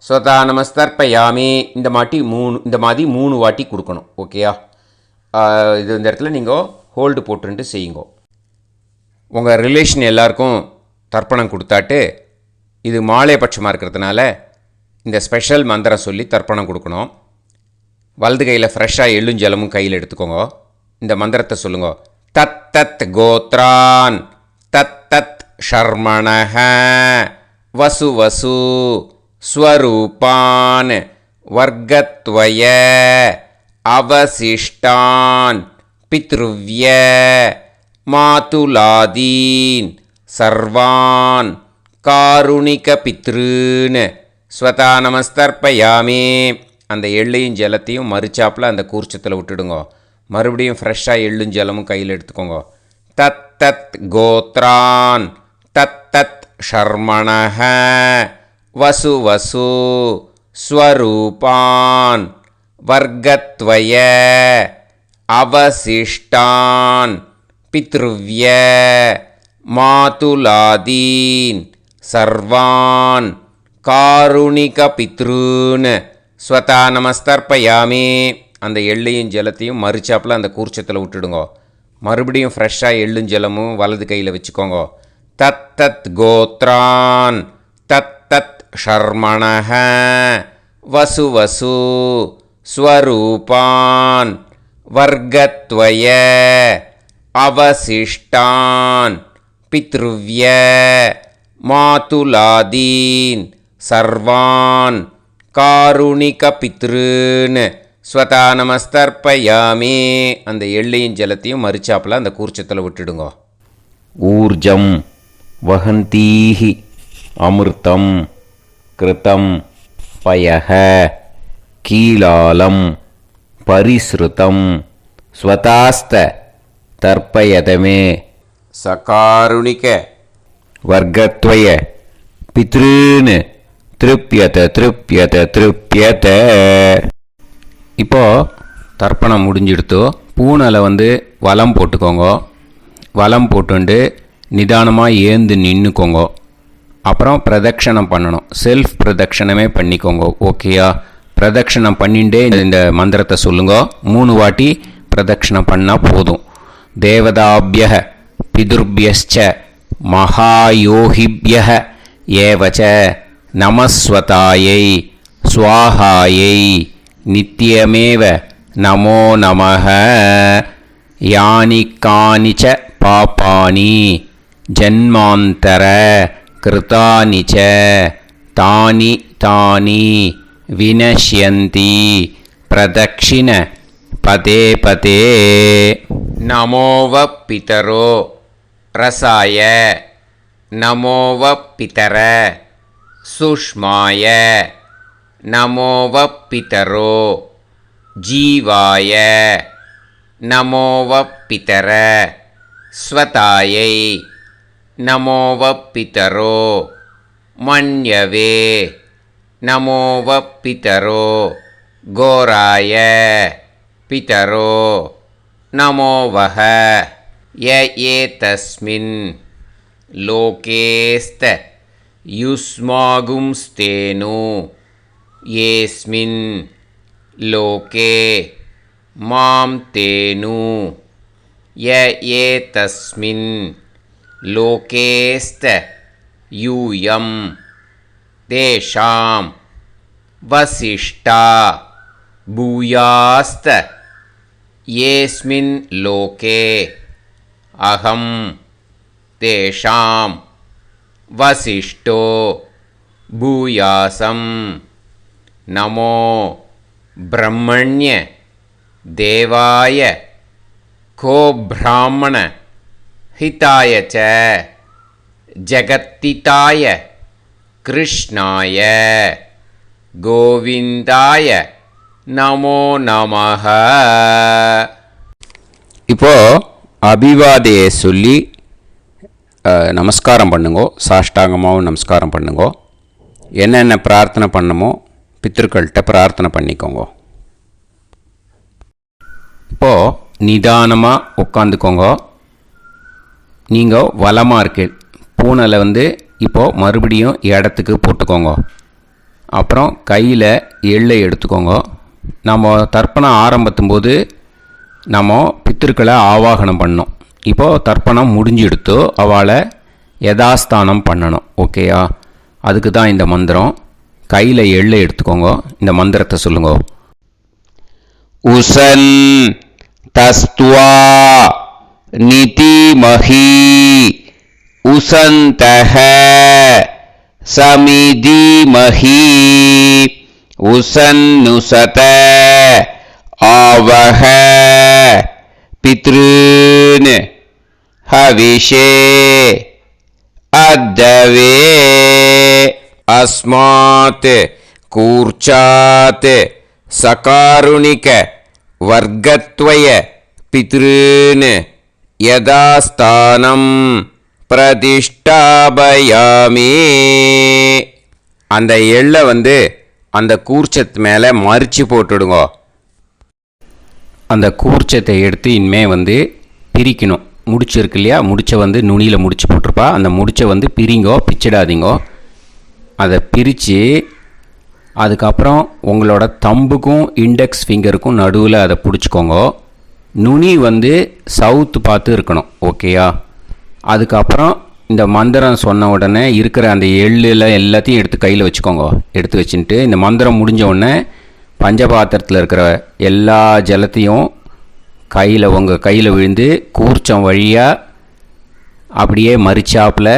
ஸ்வதா நமஸ்தர்ப்பயாமி. இந்த மாதிரி 3 வாட்டி கொடுக்கணும். ஓகேயா? இது இந்த இடத்துல நீங்கள் ஹோல்டு போட்டுட்டு செய்யுங்க. உங்கள் ரிலேஷன் எல்லாருக்கும் தர்ப்பணம் கொடுத்தாட்டு இது மாலைபட்சமாக இருக்கிறதுனால இந்த ஸ்பெஷல் மந்திரம் சொல்லி தர்ப்பணம் கொடுக்கணும். வலது கையில் ஃப்ரெஷ்ஷாக எள்ளும் ஜலமும் கையில் எடுத்துக்கோங்க. இந்த மந்திரத்தை சொல்லுங்க. தத் தத் கோத்ரான் தத் தத் ஷர்மணஹ வசு வசு ஸ்வரூபான் வர்க்கத்வய அவசிஷ்டான் பித்ருவ்ய மாதுலாதீன் சர்வான் காருணிக பித்ருன் ஸ்வதா நமஸ்தர்ப்பயாமி. அந்த எள்ளையும் ஜலத்தையும் மறுச்சாப்பில் அந்த கூர்ச்சத்தில் விட்டுடுங்க. மறுபடியும் ஃப்ரெஷ்ஷாக எள்ளும் ஜலமும் கையில் எடுத்துக்கோங்க. தத் தத் கோத்ரான் தத் தத் ஷர்மணஹ வசு வசு ஸ்வரூபான் வர்க்கத்வய அவசிஷ்டான் பித்ருவ்ய மாதுலாதீன் சர்வான் காருணிக பித்ருன் ஸ்வதா நமஸ்தர்ப்பயாமி. அந்த எள்ளையும் ஜலத்தையும் மறுச்சாப்பில் அந்த கூர்ச்சத்தில் விட்டுடுங்க. மறுபடியும் ஃப்ரெஷ்ஷாக எள்ளும் ஜலமும் வலது கையில் வச்சுக்கோங்க. தத் தத் கோத்ரான் தத் தத் ஷர்மணஹ வசு வசு ஸ்வரூபான் வர்க்கத்வய அவசிஷ்டான் பித்ருவ்ய மாதுலாதீன் சர்வான் காருணிக பித்ருன் ஸ்வதா நமஸ்தர்ப்பயாமி. அந்த எள்ளையும் ஜலத்தையும் மறுச்சாப்பில் அந்த கூர்ச்சத்தில் விட்டுடுங்க. ஊர்ஜம் வஹந்தீஹி அமிர்தம் கிருதம் பயஹ கீலாலம் பரிஸ்ருதம் ஸ்வதாஸ்த தர்ப்பயதமே. சகாருணிக வர்க்கத்வய பித்ருன் திருப்யத திருப்யத திருப்யத. இப்போது தர்ப்பணம் முடிஞ்சிடுத்து. பூனலை வலம் போட்டுக்கோங்க. வலம் போட்டுண்டு நிதானமாக ஏந்து நின்றுக்கோங்க. அப்புறம் பிரதட்சணம் பண்ணணும். செல்ஃப் பிரதட்சணமே பண்ணிக்கோங்க. ஓகேயா? பிரதட்சணம் பண்ணிகிட்டே இந்த மந்திரத்தை சொல்லுங்க. 3 வாட்டி பிரதட்சணம் பண்ணால் போதும். தேவதாபியः பிதுர்பியஸ்ச மகாயோகிபியः ஏவச நமஸ்வதாயை ஸ்வாஹாயை நித்யமேவ நமோ நமः. யானி கானிச்ச பாபானி ஜன்மாந்தர கிருதானி ச தானி தானி வினஷ்யந்தி பிரதக்ஷிண பதே பதே. நமோவ பிதரோ ரசாய நமோவ பிதர சுஷ்மாய நமோவ பிதரோ ஜீவாய நமோவ பிதர ஸ்வதாயை நமோவ பிதரோ மன்யவே நமோவ பிதரோ கோராய பிதரோ நமோவஹ. ய ஏதஸ்மின் லோகேஸ்த யுஸ்மாகும்ஸ்தேனு ஏஸ்மின் லோகே மாம் தேனு. ய ஏதஸ்மின் லோகேஸ்த யூயம் தேஷாம் வசிஷ்டா பூயாஸ்த ஏஸ்மின் லோகே அகம் தேஷாம் வசிஷ்டோ பூயாசம். நமோ பிரம்மண்ய தேவாய கோ பிராமண ஹிதாய ச ஜகத்திதாய கிருஷ்ணாய கோவிந்தாய நமோ நமஹ. இப்போது அபிவாதையை சொல்லி நமஸ்காரம் பண்ணுங்கோ. சாஷ்டாங்கமாகவும் நமஸ்காரம் பண்ணுங்கோ. என்னென்ன பிரார்த்தனை பண்ணமோ பித்திருக்கள்கிட்ட பிரார்த்தனை பண்ணிக்கோங்க. இப்போது நிதானமாக உட்காந்துக்கோங்க. நீங்கள் வலமாக இருக்கீள். பூனலை இப்போது மறுபடியும் இடத்துக்கு போட்டுக்கோங்க. அப்புறம் கையில் எள்ளை எடுத்துக்கோங்க. நம்ம தர்ப்பணம் ஆரம்பித்தும்போது நம்ம பித்திருக்களை ஆவாகனம் பண்ணோம். இப்போது தர்ப்பணம் முடிஞ்செடுத்து அவளை யதாஸ்தானம் பண்ணணும். ஓகேயா? அதுக்கு தான் இந்த மந்திரம். கையில் எள்ளை எடுத்துக்கோங்க. இந்த மந்திரத்தை சொல்லுங்க. உசன் தஸ்துவா நிதிமஹி உசந்தஹ சமிதிமஹி உசன்னுசத ஆவஹ பித்ருன் ஹவிஷே அத்தவே. அஸ்மாத் கூர்ச்சாத் சகாருணிக வர்க்கத்வய பித்ருன் யதாஸ்தானம் பிரதிஷ்டாபயாமி. அந்த எள்ளை அந்த கூர்ச்சத்து மேலே மறித்து போட்டுடுங்க. அந்த கூர்ச்சத்தை எடுத்து இனிமே பிரிக்கணும். முடிச்சு இருக்கு இல்லையா? முடிச்சை நுனியில் முடிச்சு போட்டிருப்பா. அந்த முடிச்சை பிரிங்கோ, பிச்சிடாதீங்கோ. அதை பிரித்து அதுக்கப்புறம் உங்களோட தம்புக்கும் இண்டெக்ஸ் ஃபிங்கருக்கும் நடுவில் அதை பிடிச்சிக்கோங்க. நுனி சவுத்து பார்த்து இருக்கணும். ஓகேயா? அதுக்கப்புறம் இந்த மந்திரம் சொன்ன உடனே இருக்கிற அந்த எள்ளில் எல்லாத்தையும் எடுத்து கையில் வச்சுக்கோங்க. எடுத்து வச்சுட்டு இந்த மந்திரம் முடிஞ்ச உடனே பஞ்சபாத்திரத்தில் இருக்கிற எல்லா ஜலத்தையும் உங்கள் கையில் விழுந்து கூர்ச்சம் வழியாக அப்படியே மறிச்சாப்பில்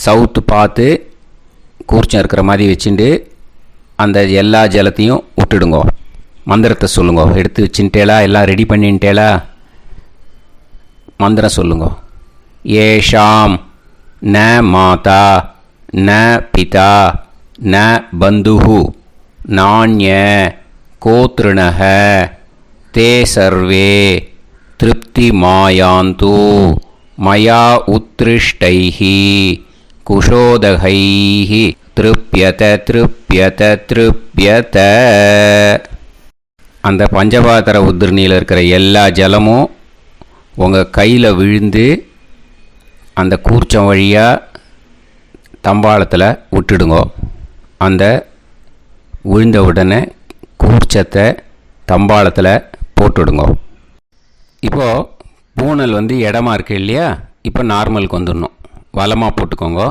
சவுத்து பார்த்து கூர்ச்சம் இருக்கிற மாதிரி வச்சுட்டு அந்த எல்லா ஜலத்தையும் விட்டுடுங்கோ. மந்திரத்தை சொல்லுங்க. எடுத்து வச்சுட்டேலா? எல்லாம் ரெடி பண்ணிட்டேலா? மந்திரம் சொல்லுங்க. ஏஷாம் ந மாதா ந பிதா ந பந்துஹு நாண்ய கோத்ருணஹ தே சர்வே திருப்தி மாயாந்து மயா உத்ருஷ்டைஹி குஷோதகைஹி திருப்யத திருப்யத திருப்யத. அந்த பஞ்சபாத்திர உதிர்ணியில் இருக்கிற எல்லா ஜலமும் உங்கள் கையில் விழுந்து அந்த கூர்ச்சம் வழியாக தம்பாளத்தில் விட்டுடுங்கோ. அந்த விழுந்த உடனே கூர்ச்சத்தை தம்பாளத்தில் போட்டுடுங்கோ. இப்போது பூனல் வந்து இடமா இருக்கு இல்லையா, இப்போ நார்மலுக்கு வந்துடணும். வலமாக போட்டுக்கோங்க.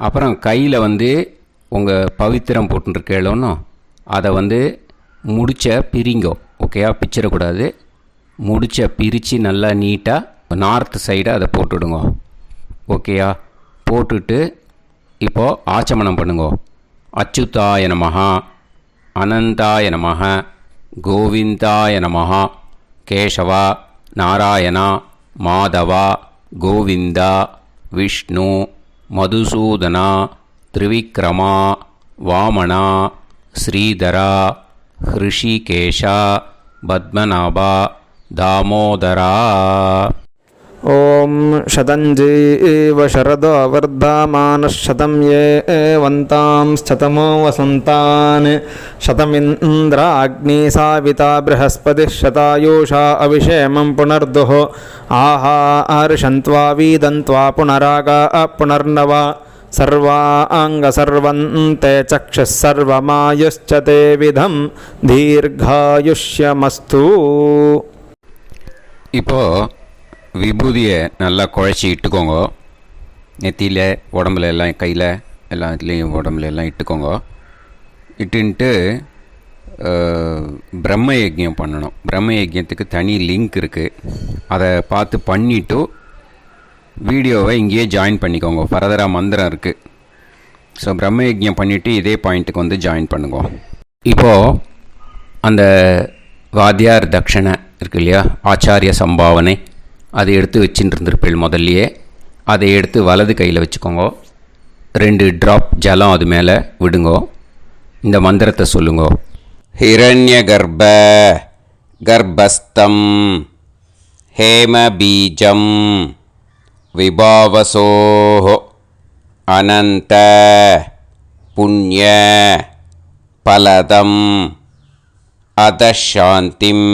அப்புறம் கையில் வந்து உங்கள் பவித்திரம் போட்டுருக்கேளோன்னு அதை வந்து முடிச்ச பிரிங்கோ. ஓகேயா, பிச்சிடக்கூடாது. முடிச்ச பிரித்து நல்லா நீட்டாக நார்த் சைடு அதை போட்டுவிடுங்க. ஓகேயா, போட்டுட்டு இப்போது ஆச்சமனம் பண்ணுங்க. அச்சுதாய நமஹ, அனந்தாய நமஹ, கோவிந்தாய நமஹ, கேசவா, நாராயணா, மாதவா, கோவிந்தா, விஷ்ணு, மதுசூதனா, திரிவிக்ரமா, வாமனா, ஸ்ரீதரா, ஹிருஷிகேஷா, பத்மநாபா, தாமோதரா. ஓம் ஷதஞ்சீவ ஷரதோ வர்தமானः शतं ये वन्तां शतमो वसन्तान् शतमिन्द्राग्नी साविता बृहस्पतिः शतायुषा अविषेमं पुनर्दुः आहार्षन्त्वा वीदन्त्वा पुनरागा पुनर्नव सर्वाङ्गसर्वन्ते चक्षुः सर्वमायुश्च ते विधं दीर्घायुष्यमस्तु. இப்போது விபூதியை நல்லா குழச்சி இட்டுக்கோங்க. நெத்தியில், உடம்புல எல்லாம், கையில் எல்லாம் இதுலேயும் உடம்புல எல்லாம் இட்டுக்கோங்க. இட்டுன்ட்டு பிரம்ம யஜ்யம் பண்ணணும். பிரம்ம யஜ்யத்துக்கு தனி லிங்க் இருக்குது. அதை பார்த்து பண்ணிவிட்டு வீடியோவை இங்கேயே ஜாயின் பண்ணிக்கோங்க. ஃபர்தராக மந்திரம் இருக்குது. ஸோ பிரம்ம யஜ்யம் பண்ணிவிட்டு இதே பாயிண்ட்டுக்கு வந்து ஜாயின் பண்ணுங்க. இப்போது அந்த வாத்தியார் தட்சணை இருக்கு இல்லையா, ஆச்சாரிய சம்பாவனை, அதை எடுத்து வச்சுட்டு இருந்திருப்பேள் முதல்லையே. அதை எடுத்து வலது கையில் வச்சுக்கோங்க. 2 ட்ராப் ஜலம் அது மேலே விடுங்கோ. இந்த மந்திரத்தை சொல்லுங்கோ. ஹிரண்ய கர்ப்ப கர்ப்பஸ்தம் ஹேம பீஜம் விபாவசோ அனந்த புண்ணிய பலதம் அதசாந்திம்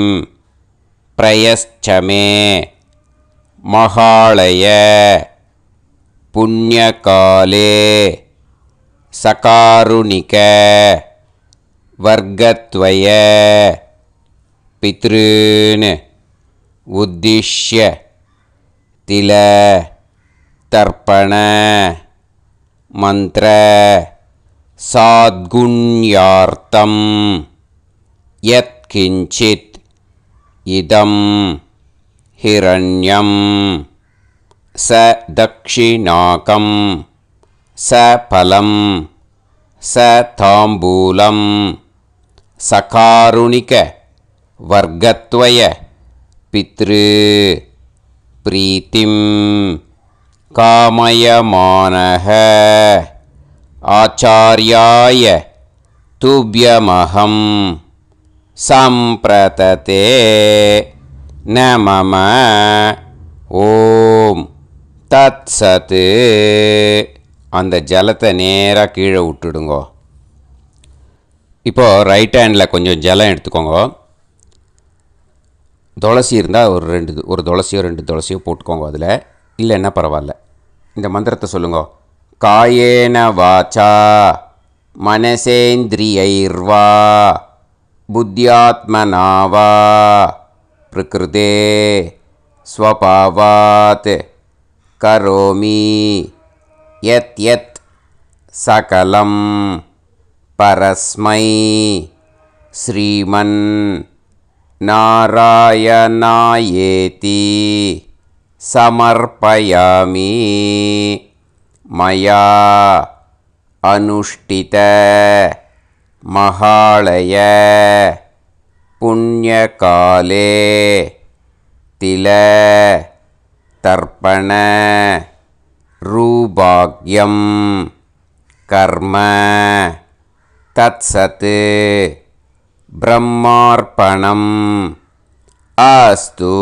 பிரயஸ்சமே மகாளய புண்ணியகாலே சகாருணிக வர்க்கத்வய பித்ருன் உத்திஷ்ய தில தர்ப்பண மந்திர சாத்குண்யார்த்தம் யத்கிஞ்சித் இதம் ஹிரண்யம் ச தக்ஷிணாகம் ச பலம் ச தாம்பூலம் சகாருணிக வர்க்கத்வய பித்ரு பிரீத்திம் காமயமானஹ ஆச்சார்யாய துப்யமஹம் சம்பிரததே நமம. ஓம் தத் சத்து. அந்த ஜலத்தை நேராக கீழே விட்டுடுங்கோ. இப்போது ரைட் ஹேண்டில் கொஞ்சம் ஜலம் எடுத்துக்கோங்க. துளசி இருந்தால் ஒரு துளசியோ 2 துளசியோ போட்டுக்கோங்க. அதில் இல்லைன்னா பரவாயில்ல. இந்த மந்திரத்தை சொல்லுங்க. காயேன வாச்சா மனசேந்திரியைர்வா புத்தியாத்மனாவா பிரகிருதே ஸ்வபாவாத் கரோமி யத் யத் சகலம் பரஸ்மை ஸ்ரீமன் நாராயணாயேதி சமர்ப்பயாமி மயா அனுஷ்டித மகாளய புண்ணியகாலே தில தர்ப்பண ரூபாக்யம் கர்ம தத்சத் பிரம்மார்ப்பணம் அஸ்து.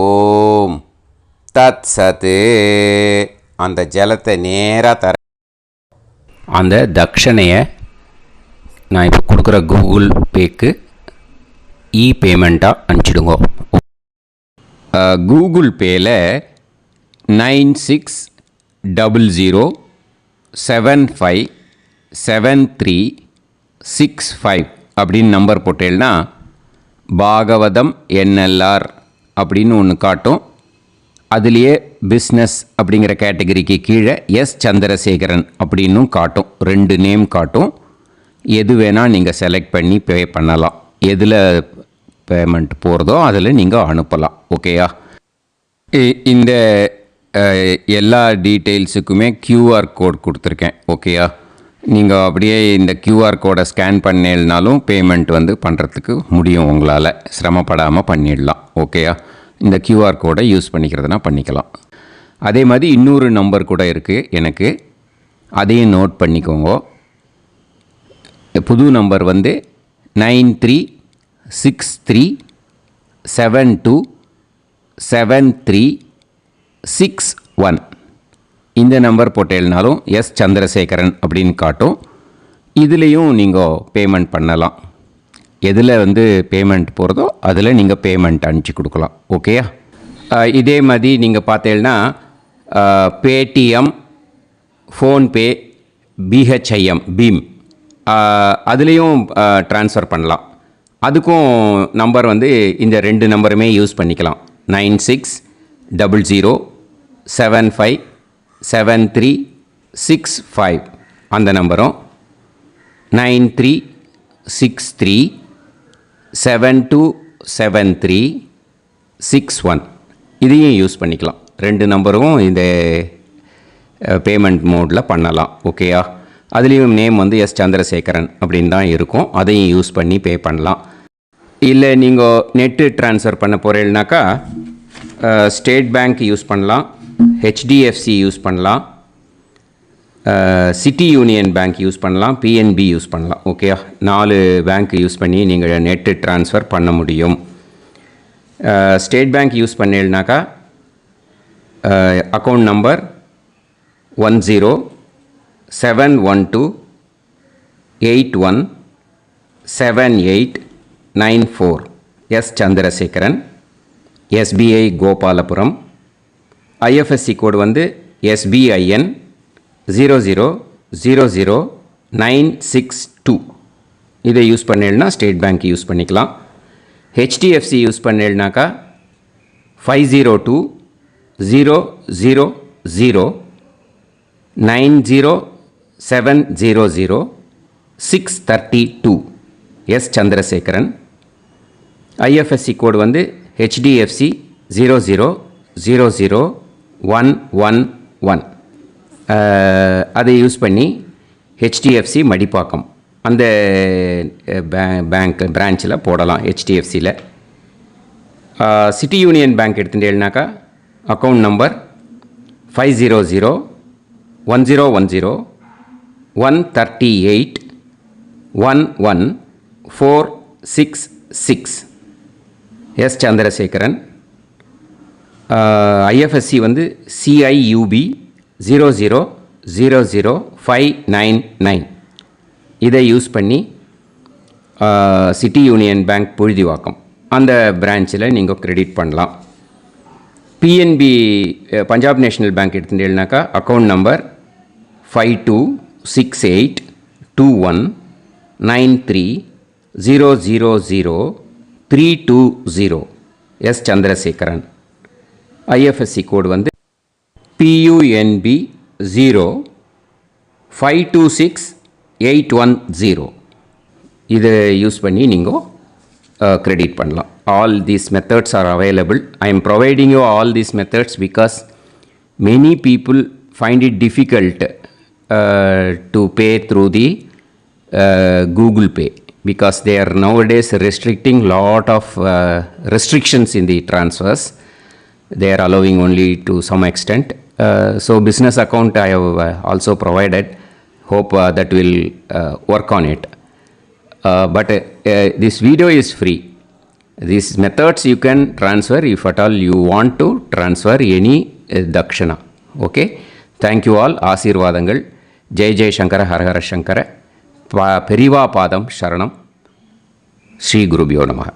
ஓம் தத்சத். அந்த ஜலத்தை நேராக தர அந்த தட்சணையை நான் இப்போ கொடுக்குற கூகுள் பேக்கு பேமெண்ட்டாக அனுப்பிச்சிடுங்க. கூகுள் பேயில் 9600757365 அப்படின்னு நம்பர் போட்டேன்னா பாகவதம் NLR அப்படின்னு ஒன்று காட்டும். அதுலேயே பிஸ்னஸ் அப்படிங்கிற கேட்டகரிக்கு கீழே எஸ் சந்திரசேகரன் அப்படின்னும் காட்டும். 2 நேம் காட்டும். எது வேணால் நீங்கள் செலக்ட் பண்ணி பே பண்ணலாம். எதில் பேமெண்ட் போகிறதோ அதில் நீங்கள் அனுப்பலாம். ஓகேயா? இந்த எல்லா டீட்டெயில்ஸுக்குமே QR கோட் கொடுத்துருக்கேன். ஓகேயா? நீங்கள் அப்படியே இந்த QR கோடை ஸ்கேன் பண்ணேனாலும் பேமெண்ட் பண்ணுறதுக்கு முடியும். உங்களால் சிரமப்படாமல் பண்ணிடலாம். ஓகேயா? இந்த QR கோடை யூஸ் பண்ணிக்கிறதுனா பண்ணிக்கலாம். அதே மாதிரி இன்னொரு நம்பர் கூட இருக்குது எனக்கு, அதையும் நோட் பண்ணிக்கோங்க. புது நம்பர் 9363727361. இந்த நம்பர் போட்டேல்னாலும் எஸ் சந்திரசேகரன் அப்படின்னு காட்டும். இதுலேயும் நீங்கள் பேமெண்ட் பண்ணலாம். எதில் பேமெண்ட் போகிறதோ அதில் நீங்கள் பேமெண்ட் அனுப்பிச்சி கொடுக்கலாம். ஓகேயா? இதே மாதிரி நீங்கள் பார்த்தீங்கன்னா பேடிஎம், ஃபோன்பே, பிஹெச்ஐஎம், பீம் அதுலேயும் ட்ரான்ஸ்ஃபர் பண்ணலாம். அதுக்கும் நம்பர் இந்த 2 நம்பருமே யூஸ் பண்ணிக்கலாம். 9600757365 அந்த நம்பரும் 9363727361 இதையும் யூஸ் பண்ணிக்கலாம். 2 நம்பரும் இந்த பேமெண்ட் மோடில் பண்ணலாம். ஓகேயா? அதுலேயும் நேம் எஸ் சந்திரசேகரன் அப்படின்னு தான் இருக்கும். அதையும் யூஸ் பண்ணி பே பண்ணலாம். இல்லை நீங்கள் நெட்டு ட்ரான்ஸ்ஃபர் பண்ண போகிறீங்கனாக்கா ஸ்டேட் பேங்க் யூஸ் பண்ணலாம், HDFC யூஸ் பண்ணலாம், சிட்டி யூனியன் பேங்க் யூஸ் பண்ணலாம், PNB யூஸ் பண்ணலாம். ஓகேயா? 4 பேங்க் யூஸ் பண்ணி நீங்கள் நெட்டு ட்ரான்ஸ்ஃபர் பண்ண முடியும். ஸ்டேட் பேங்க் யூஸ் பண்ணீங்கனாக்கா account number 1071281789 S Chandrasekaran, SBI Gopalapuram. IFSC code SBIN 0000962. இதை யூஸ் பண்ணீங்கன்னா ஸ்டேட் பேங்க் யூஸ் பண்ணிக்கலாம். HDFC யூஸ் பண்ணீங்கனாக்கா 50200907000632 S Chandrasekaran. IFSC code HDFC 0000111. அதை யூஸ் பண்ணி HDFC மடிப்பாக்கம் அந்த பேங்க் பிரான்ச்சில் போடலாம். HDFCயில் சிட்டி யூனியன் பேங்க் எடுத்துட்டேன்னாக்கா account number 50011010114666 S Chandrasekaran. IFSC CIUB 0000599. இதை யூஸ் பண்ணி சிட்டி யூனியன் பேங்க் புழுதிவாக்கம் அந்த பிரான்ச்சில் நீங்கள் கிரெடிட் பண்ணலாம். PNB பஞ்சாப் நேஷ்னல் பேங்க் எடுத்துட்டீங்கன்னாக்கா account number 52682193000320 S Chandrasekaran. IFSC code PUNB 0526810. இதை யூஸ் பண்ணி நீங்கள் கிரெடிட் பண்ணலாம். All these methods are available. I am providing you all these methods because many people find it difficult to pay through the Google Pay because they are nowadays restricting lot of restrictions in the transfers. They are allowing only to some extent. So business account I have also provided. Hope that will work on it. But this video is free. These methods you can transfer if at all you want to transfer any dakshana. Okay. Thank you all. ஆசீர்வாதங்கள். ஜெய் ஜெய் சங்கர ஹரஹர சங்கர. பெரிவா பாதம் சரணம். ஸ்ரீ குருபியோ நமः.